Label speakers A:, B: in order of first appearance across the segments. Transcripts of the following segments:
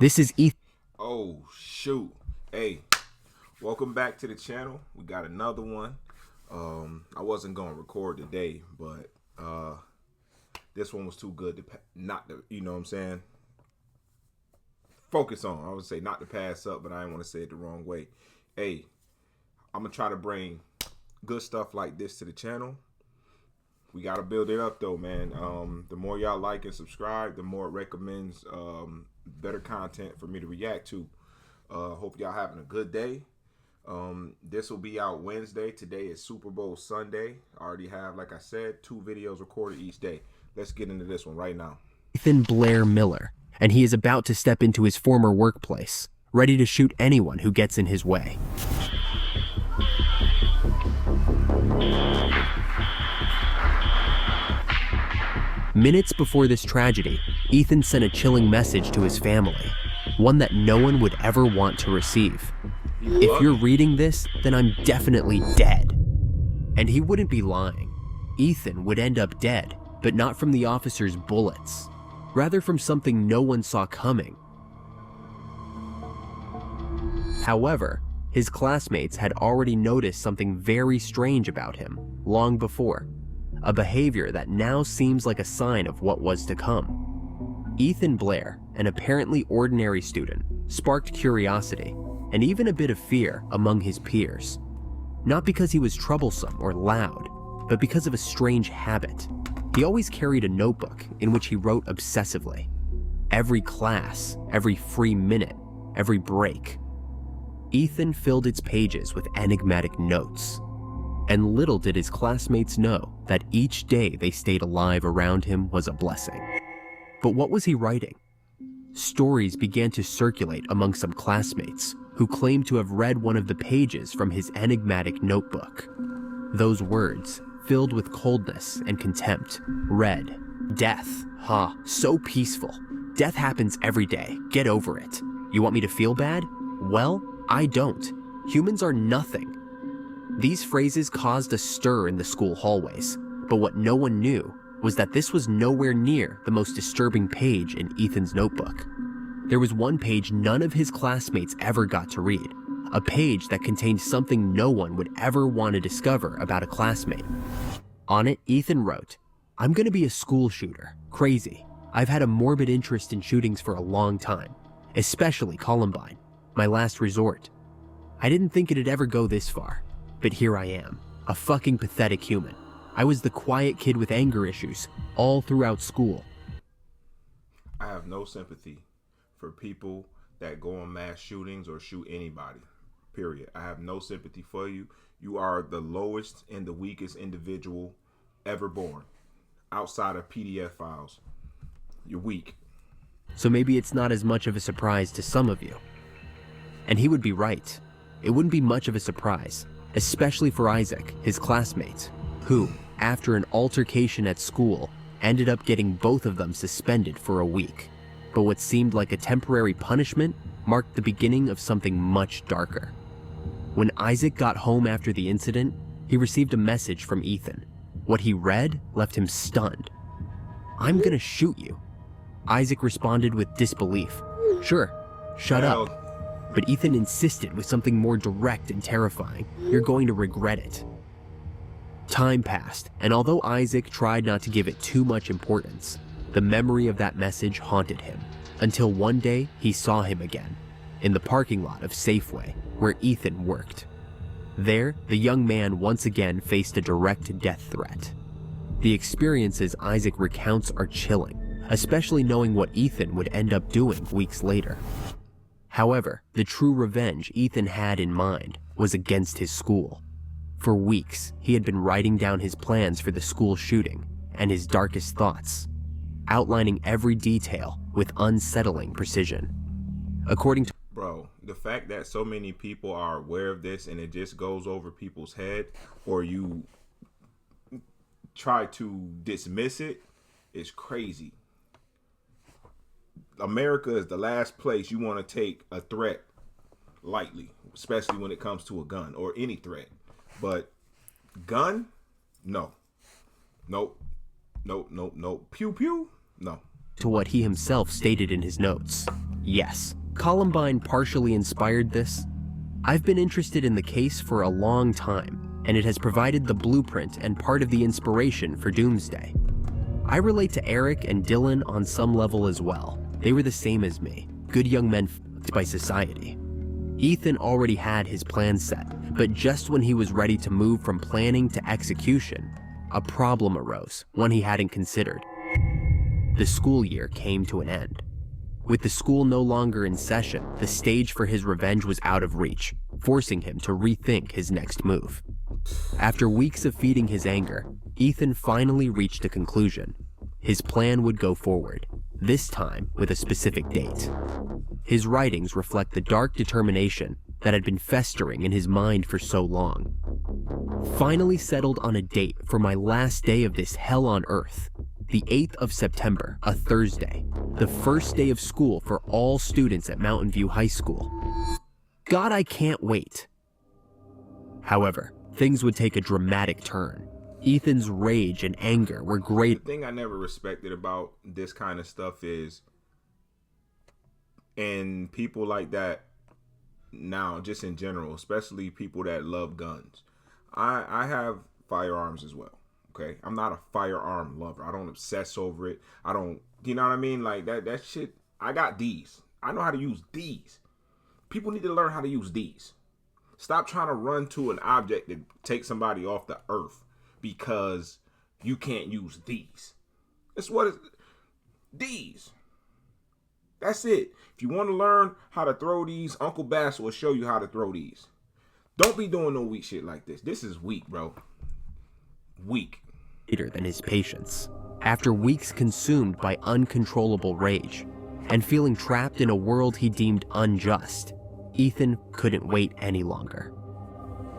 A: This is Ethan.
B: Oh, shoot. Hey, welcome back to the channel. We got another one. I wasn't going to record today, but this one was too good to not to, you know what I'm saying, focus on. I would say not to pass up, but I didn't want to say it the wrong way. Hey, I'm going to try to bring good stuff like this to the channel. We got to build it up, though, man. The more y'all like and subscribe, the more it recommends better content for me to react to. Hope y'all having a good day. This will be out Wednesday. Today is Super Bowl Sunday. I already have, like I said, 2 videos recorded each day. Let's get into this one right now.
A: Ethan Blaire Miller, and he is about to step into his former workplace, ready to shoot anyone who gets in his way. Minutes before this tragedy, Ethan sent a chilling message to his family, one that no one would ever want to receive. If you're reading this, then I'm definitely dead. And he wouldn't be lying. Ethan would end up dead, but not from the officer's bullets, rather from something no one saw coming. However, his classmates had already noticed something very strange about him long before. A behavior that now seems like a sign of what was to come. Ethan Blaire, an apparently ordinary student, sparked curiosity and even a bit of fear among his peers. Not because he was troublesome or loud, but because of a strange habit. He always carried a notebook in which he wrote obsessively. Every class, every free minute, every break. Ethan filled its pages with enigmatic notes. And little did his classmates know that each day they stayed alive around him was a blessing. But what was he writing? Stories began to circulate among some classmates who claimed to have read one of the pages from his enigmatic notebook. Those words, filled with coldness and contempt, read, "Death, so peaceful. Death happens every day, get over it. You want me to feel bad? Well, I don't. Humans are nothing." These phrases caused a stir in the school hallways, but what no one knew was that this was nowhere near the most disturbing page in Ethan's notebook. There was one page none of his classmates ever got to read, a page that contained something no one would ever want to discover about a classmate. On it, Ethan wrote, "I'm gonna be a school shooter. Crazy. I've had a morbid interest in shootings for a long time, especially Columbine, my last resort. I didn't think it'd ever go this far. But here I am, a fucking pathetic human. I was the quiet kid with anger issues all throughout school."
B: I have no sympathy for people that go on mass shootings or shoot anybody, period. I have no sympathy for you. You are the lowest and the weakest individual ever born, outside of PDF files. You're weak.
A: So maybe it's not as much of a surprise to some of you. And he would be right. It wouldn't be much of a surprise, especially for Isaac, his classmate, who, after an altercation at school, ended up getting both of them suspended for a week. But what seemed like a temporary punishment marked the beginning of something much darker. When Isaac got home after the incident, he received a message from Ethan. What he read left him stunned. "I'm gonna shoot you." Isaac responded with disbelief. "Sure, shut up." But Ethan insisted with something more direct and terrifying. "You're going to regret it." Time passed, and although Isaac tried not to give it too much importance, the memory of that message haunted him, until one day he saw him again, in the parking lot of Safeway, where Ethan worked. There, the young man once again faced a direct death threat. The experiences Isaac recounts are chilling, especially knowing what Ethan would end up doing weeks later. However, the true revenge Ethan had in mind was against his school. For weeks, he had been writing down his plans for the school shooting and his darkest thoughts, outlining every detail with unsettling precision. According to
B: Bro, the fact that so many people are aware of this and it just goes over people's head, or you try to dismiss it, is crazy. America is the last place you want to take a threat lightly, especially when it comes to a gun or any threat. But gun? No. Nope. Nope. Pew pew? No.
A: to what he himself stated in his notes. Yes, Columbine partially inspired this. I've been interested in the case for a long time, and it has provided the blueprint and part of the inspiration for Doomsday. I relate to Eric and Dylan on some level as well. They were the same as me, good young men f***ed by society. Ethan already had his plan set, but just when he was ready to move from planning to execution, a problem arose, one he hadn't considered. The school year came to an end. With the school no longer in session, the stage for his revenge was out of reach, forcing him to rethink his next move. After weeks of feeding his anger, Ethan finally reached a conclusion. His plan would go forward, this time with a specific date. His writings reflect the dark determination that had been festering in his mind for so long. Finally settled on a date for my last day of this hell on earth, the 8th of September, a Thursday, the first day of school for all students at Mountain View High School. God, I can't wait. However, things would take a dramatic turn. Ethan's rage and anger were great.
B: The thing I never respected about this kind of stuff is, and people like that now, just in general, especially people that love guns. I have firearms as well. Okay, I'm not a firearm lover. I don't obsess over it. I don't, you know what I mean? Like that shit. I got these. I know how to use these. People need to learn how to use these. Stop trying to run to an object that takes somebody off the earth because you can't use these. That's what it's, these. That's it. If you want to learn how to throw these, Uncle Bass will show you how to throw these. Don't be doing no weak shit like this. This is weak, bro. Weak.
A: Greater than his patience. After weeks consumed by uncontrollable rage and feeling trapped in a world he deemed unjust, Ethan couldn't wait any longer.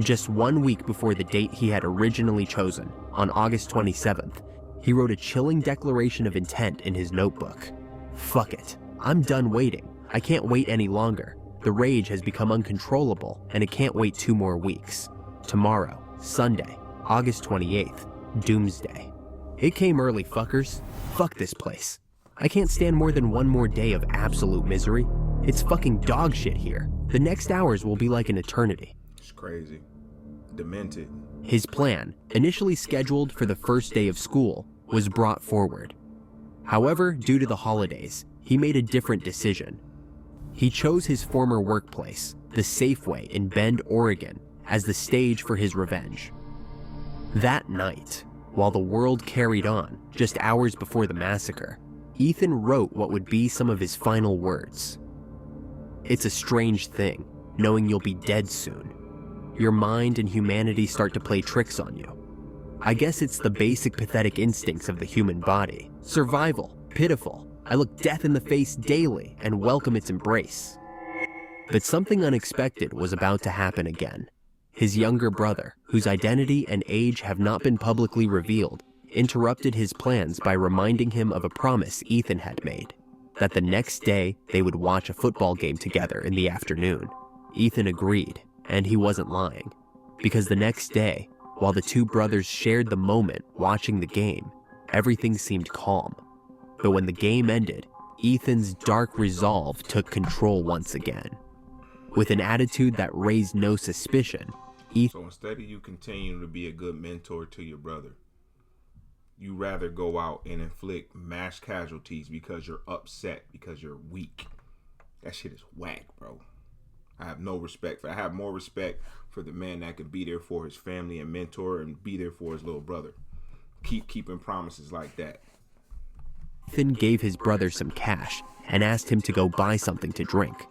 A: Just 1 week before the date he had originally chosen, on August 27th, he wrote a chilling declaration of intent in his notebook. Fuck it. I'm done waiting. I can't wait any longer. The rage has become uncontrollable, and it can't wait 2 more weeks. Tomorrow, Sunday, August 28th, Doomsday. It came early, fuckers. Fuck this place. I can't stand more than 1 more day of absolute misery. It's fucking dog shit here. The next hours will be like an eternity.
B: It's crazy. Demented.
A: His plan, initially scheduled for the first day of school, was brought forward. However, due to the holidays, he made a different decision. He chose his former workplace, the Safeway in Bend, Oregon, as the stage for his revenge. That night, while the world carried on, just hours before the massacre, Ethan wrote what would be some of his final words. It's a strange thing, knowing you'll be dead soon. Your mind and humanity start to play tricks on you. I guess it's the basic pathetic instincts of the human body. Survival, pitiful. I look death in the face daily and welcome its embrace. But something unexpected was about to happen again. His younger brother, whose identity and age have not been publicly revealed, interrupted his plans by reminding him of a promise Ethan had made, that the next day they would watch a football game together in the afternoon. Ethan agreed, and he wasn't lying, because the next day, while the two brothers shared the moment watching the game, everything seemed calm. But when the game ended, Ethan's dark resolve took control once again. With an attitude that raised no suspicion,
B: So instead of you continuing to be a good mentor to your brother, you rather go out and inflict mass casualties because you're upset, because you're weak. That shit is whack, bro. I have no respect for. I have more respect for the man that can be there for his family and mentor and be there for his little brother. Keeping promises like that.
A: Ethan gave his brother some cash and asked him to go buy something to drink.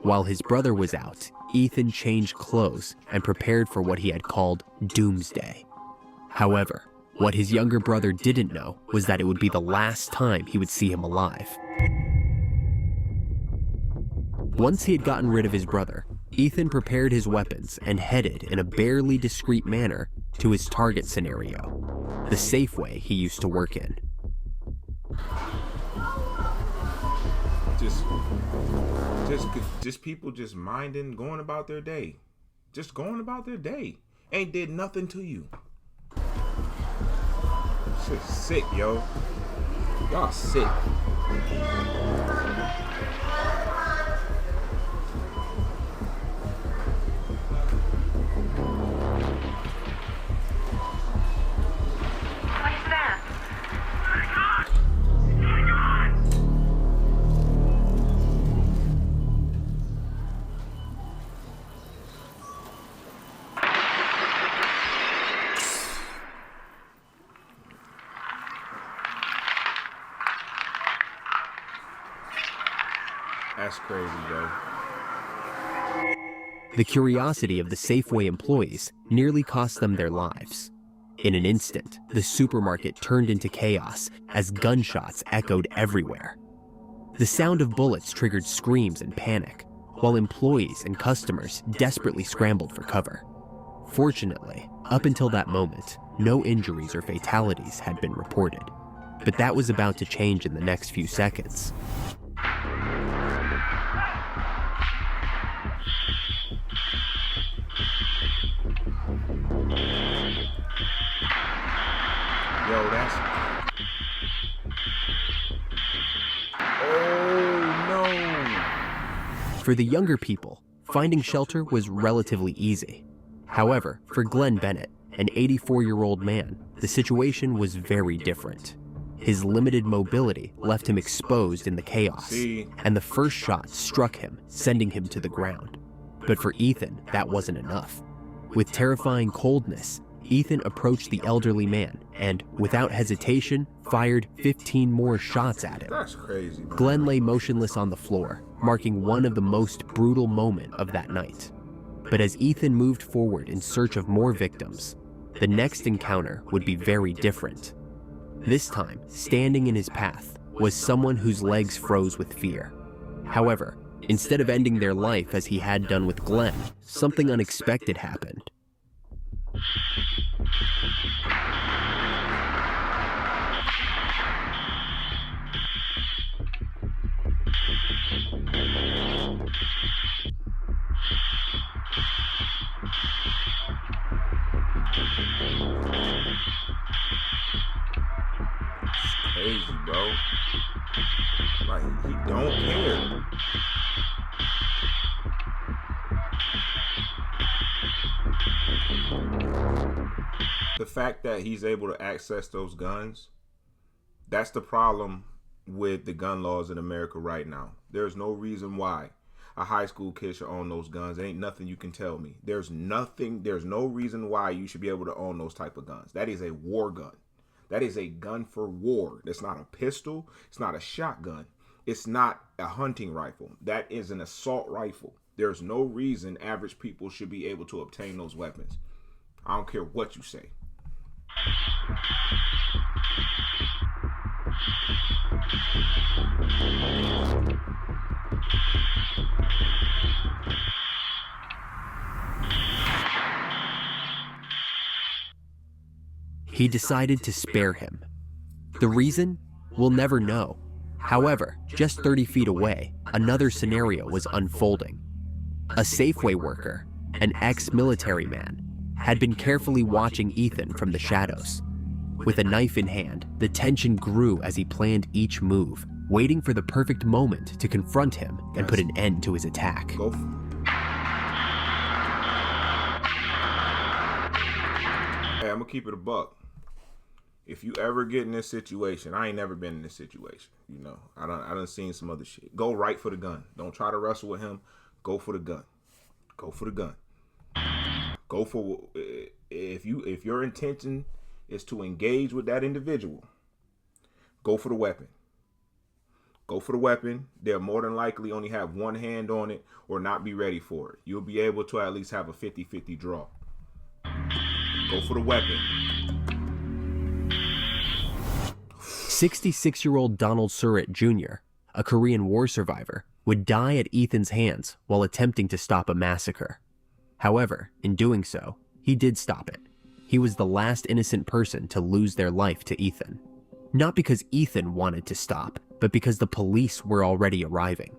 A: While his brother was out, Ethan changed clothes and prepared for what he had called Doomsday. However, what his younger brother didn't know was that it would be the last time he would see him alive. Once he had gotten rid of his brother, Ethan prepared his weapons and headed in a barely discreet manner to his target scenario, the Safeway he used to work in.
B: Just people just minding, going about their day. Just going about their day. Ain't did nothing to you. Shit's sick, yo. Y'all sick. That's crazy, bro.
A: The curiosity of the Safeway employees nearly cost them their lives. In an instant, the supermarket turned into chaos as gunshots echoed everywhere. The sound of bullets triggered screams and panic, while employees and customers desperately scrambled for cover. Fortunately, up until that moment, no injuries or fatalities had been reported. But that was about to change in the next few seconds.
B: Yo, that's... Oh, no.
A: For the younger people, finding shelter was relatively easy. However, for Glenn Bennett, an 84-year-old man, the situation was very different. His limited mobility left him exposed in the chaos, and the first shot struck him, sending him to the ground. But for Ethan, that wasn't enough. With terrifying coldness, Ethan approached the elderly man and, without hesitation, fired 15 more shots at him.
B: That's crazy, man.
A: Glenn lay motionless on the floor, marking one of the most brutal moments of that night. But as Ethan moved forward in search of more victims, the next encounter would be very different. This time, standing in his path was someone whose legs froze with fear. However, instead of ending their life as he had done with Glenn, something unexpected happened.
B: Crazy, bro. Like, he don't care. The fact that he's able to access those guns, that's the problem with the gun laws in America right now. There's no reason why a high school kid should own those guns. Ain't nothing you can tell me. There's no reason why you should be able to own those type of guns. That is a war gun. That is a gun for war. That's not a pistol. It's not a shotgun. It's not a hunting rifle. That is an assault rifle. There's no reason average people should be able to obtain those weapons. I don't care what you say.
A: He decided to spare him. The reason? We'll never know. However, just 30 feet away, another scenario was unfolding. A Safeway worker, an ex-military man, had been carefully watching Ethan from the shadows. With a knife in hand, the tension grew as he planned each move, waiting for the perfect moment to confront him and put an end to his attack.
B: Go. Hey, I'm gonna keep it a buck. If you ever get in this situation, I ain't never been in this situation. You know, I done seen some other shit. Go right for the gun. Don't try to wrestle with him. Go for the gun. Go for the gun. Go for, if your intention is to engage with that individual, go for the weapon. Go for the weapon. They'll more than likely only have one hand on it or not be ready for it. You'll be able to at least have a 50-50 draw. Go for the weapon.
A: 66-year-old Donald Surratt Jr., a Korean War survivor, would die at Ethan's hands while attempting to stop a massacre. However, in doing so, he did stop it. He was the last innocent person to lose their life to Ethan. Not because Ethan wanted to stop, but because the police were already arriving.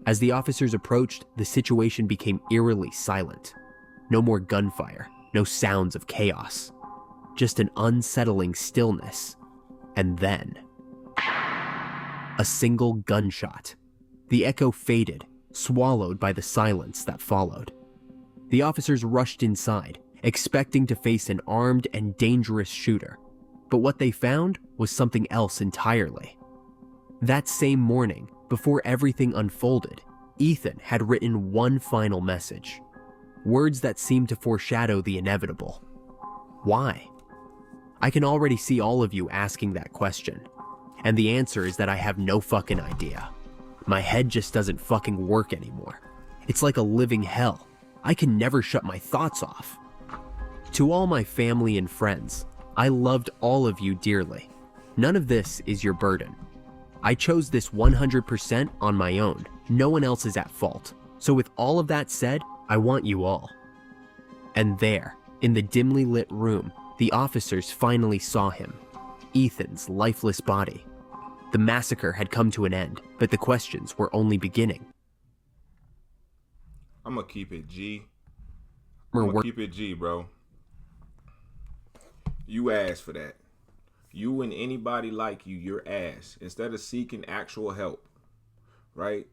A: As the officers approached, the situation became eerily silent. No more gunfire, no sounds of chaos. Just an unsettling stillness. And then, A single gunshot. The echo faded, swallowed by the silence that followed. The officers rushed inside, expecting to face an armed and dangerous shooter. But what they found was something else entirely. That same morning, before everything unfolded, Ethan had written one final message. Words that seemed to foreshadow the inevitable. Why? I can already see all of you asking that question. And the answer is that I have no fucking idea. My head just doesn't fucking work anymore. It's like a living hell. I can never shut my thoughts off. To all my family and friends, I loved all of you dearly. None of this is your burden. I chose this 100% on my own. No one else is at fault. So with all of that said, I want you all. And there, in the dimly lit room, the officers finally saw him. Ethan's lifeless body. The massacre had come to an end, but the questions were only beginning.
B: I'm gonna keep it G. I'm gonna keep it G, bro. You asked for that. You and anybody like you, your ass. Instead of seeking actual help, right?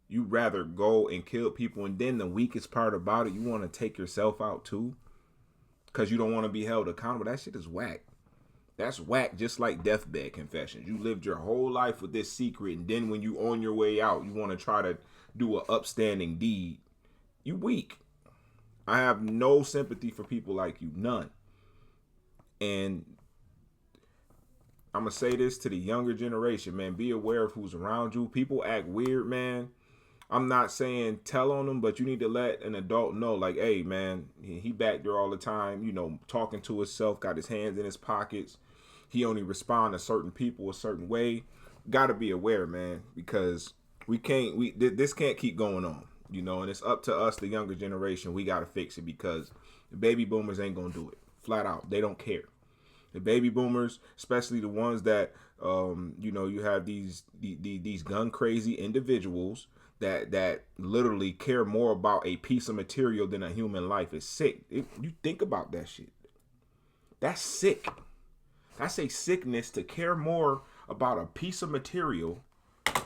B: You rather go and kill people, and then the weakest part about it, you want to take yourself out too, because you don't want to be held accountable. That shit is whack. That's whack, just like deathbed confessions. You lived your whole life with this secret, and then when you on your way out, you want to try to do an upstanding deed. You weak. I have no sympathy for people like you, none. And I'm going to say this to the younger generation, man. Be aware of who's around you. People act weird, man. I'm not saying tell on them, but you need to let an adult know, like, hey, man, he back there all the time, you know, talking to himself, got his hands in his pockets. He only respond to certain people a certain way. Got to be aware, man, because this can't keep going on, you know, and it's up to us, the younger generation. We got to fix it because the baby boomers ain't going to do it. Flat out. They don't care. The baby boomers, especially the ones that, you know, you have these gun crazy individuals that literally care more about a piece of material than a human life. Is sick. You think about that shit. That's sick. That's a sickness to care more about a piece of material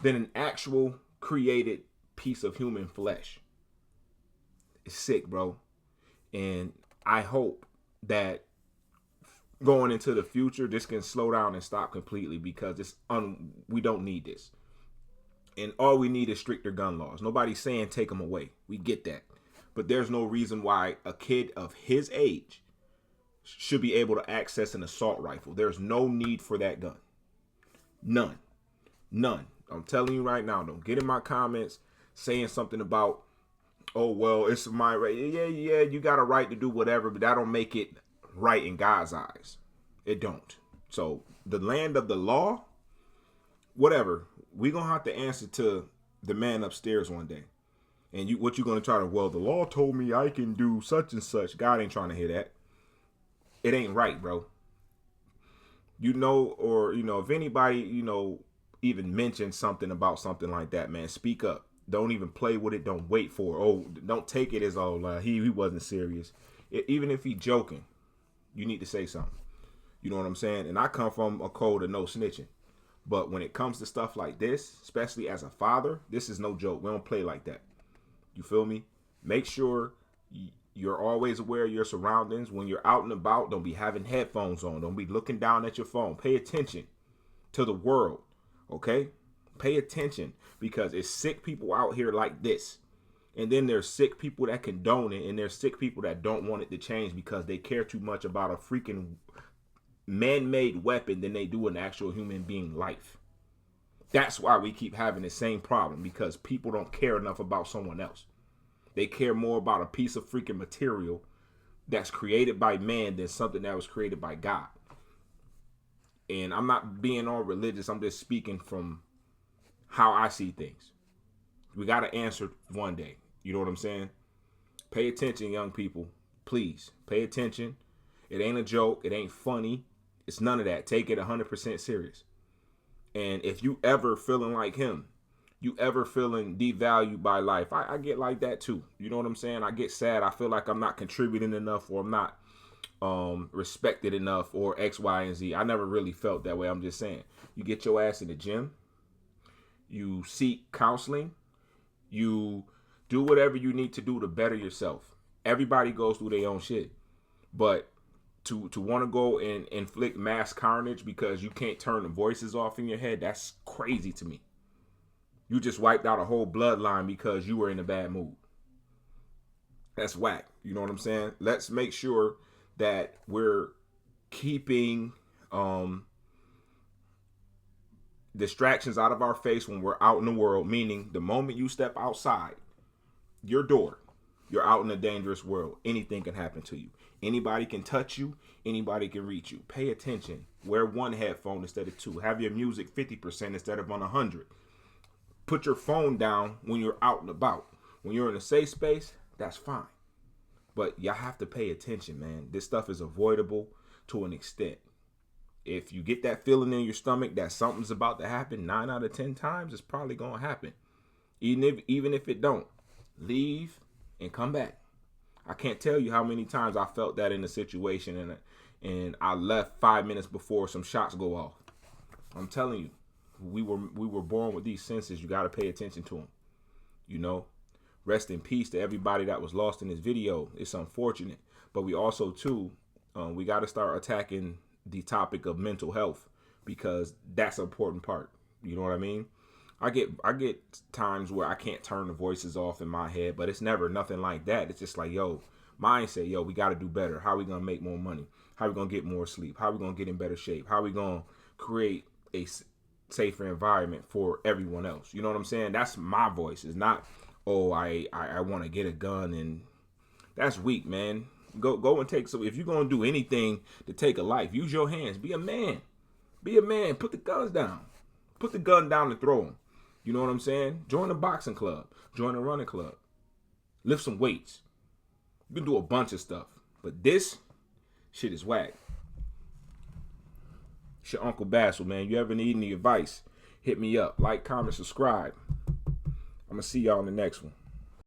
B: than an actual created piece of human flesh. It's sick, bro. And I hope that going into the future, this can slow down and stop completely, because we don't need this. And all we need is stricter gun laws. Nobody's saying take them away. We get that. But there's no reason why a kid of his age should be able to access an assault rifle. There's no need for that gun. None. I'm telling you right now, don't get in my comments saying something about, oh, well, it's my right. Yeah, you got a right to do whatever, but that don't make it right in God's eyes. It don't. So the land of the law, whatever, we're going to have to answer to the man upstairs one day. And what you going to try to, well, the law told me I can do such and such. God ain't trying to hear that. It ain't right, bro. You know, or, you know, if anybody, you know, even mentions something about something like that, man, speak up. Don't even play with it. Don't wait for it. Oh, don't take it as, oh, he wasn't serious. Even if he joking, you need to say something. You know what I'm saying? And I come from a code of no snitching. But when it comes to stuff like this, especially as a father, this is no joke. We don't play like that. You feel me? Make sure you're always aware of your surroundings. When you're out and about, don't be having headphones on. Don't be looking down at your phone. Pay attention to the world, okay? Pay attention, because it's sick people out here like this. And then there's sick people that condone it, and there's sick people that don't want it to change because they care too much about a freaking man-made weapon than they do an actual human being life. That's why we keep having the same problem, because people don't care enough about someone else. They care more about a piece of freaking material that's created by man than something that was created by God. And I'm not being all religious. I'm just speaking from how I see things. We got to answer one day. You know what I'm saying? Pay attention, young people. Please pay attention. It ain't a joke. It ain't funny. It's none of that. Take it 100% serious. And if you ever feeling like him, you ever feeling devalued by life, I get like that too. You know what I'm saying? I get sad. I feel like I'm not contributing enough, or I'm not respected enough or X, Y, and Z. I never really felt that way. I'm just saying, you get your ass in the gym, you seek counseling, you do whatever you need to do to better yourself. Everybody goes through their own shit, but to want to go and inflict mass carnage because you can't turn the voices off in your head, that's crazy to me. You just wiped out a whole bloodline because you were in a bad mood. That's whack. You know what I'm saying? Let's make sure that we're keeping distractions out of our face when we're out in the world, meaning the moment you step outside your door, you're out in a dangerous world. Anything can happen to you. Anybody can touch you. Anybody can reach you. Pay attention. Wear one headphone instead of two. Have your music 50% instead of on 100. Put your phone down when you're out and about. When you're in a safe space, that's fine. But y'all have to pay attention, man. This stuff is avoidable to an extent. If you get that feeling in your stomach that something's about to happen, 9 out of 10 times, it's probably going to happen. Even if it don't, leave and come back. I can't tell you how many times I felt that in a situation and I left 5 minutes before some shots go off. I'm telling you, we were born with these senses. You got to pay attention to them. You know, rest in peace to everybody that was lost in this video. It's unfortunate, but we also too, we got to start attacking the topic of mental health because that's an important part. You know what I mean? I get times where I can't turn the voices off in my head, but it's never nothing like that. It's just like, yo, mindset, yo, we got to do better. How are we going to make more money? How are we going to get more sleep? How are we going to get in better shape? How are we going to create a safer environment for everyone else? You know what I'm saying? That's my voice. It's not, oh, I want to get a gun, and that's weak, man. Go and take some. If you're going to do anything to take a life, use your hands. Be a man. Be a man. Put the guns down. Put the gun down and throw them. You know what I'm saying? Join a boxing club. Join a running club. Lift some weights. You can do a bunch of stuff. But this shit is whack. It's your Uncle Bassel, man. You ever need any advice, hit me up. Like, comment, subscribe. I'm going to see y'all in the next one.